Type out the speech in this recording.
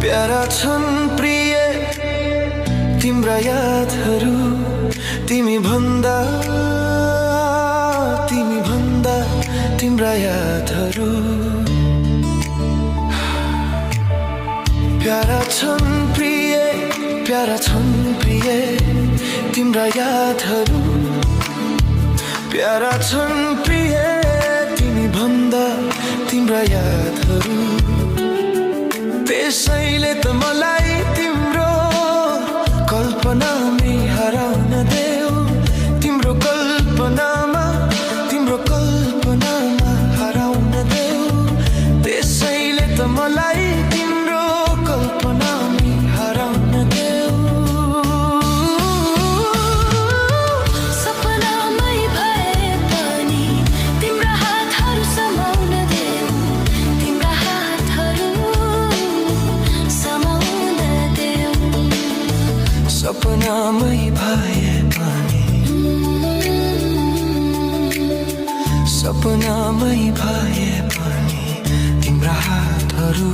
para छन् प्रिय तिम्रा यादहरू तिमी भन्दा तिम्रा यादहरू प्यारा छन् प्रिय तिम्रा यादहरू प्यारा छन् प्रिय तिमी भन्दा तिम्रा यादहरू त्यसैले त मलाई तिम्रो कल्पनामै हराउन देऊ तिम्रो कल्पनामा हराउन देऊ त्यसैले त मलाई तिम्रो कल्पनामै हराउन देऊ सपनामै भए पनि तिम्रा हातहरू समाउन देऊ तिम्रा हातहरू समाउन देऊ सपनामै भए पनि तिम्रा हातहरू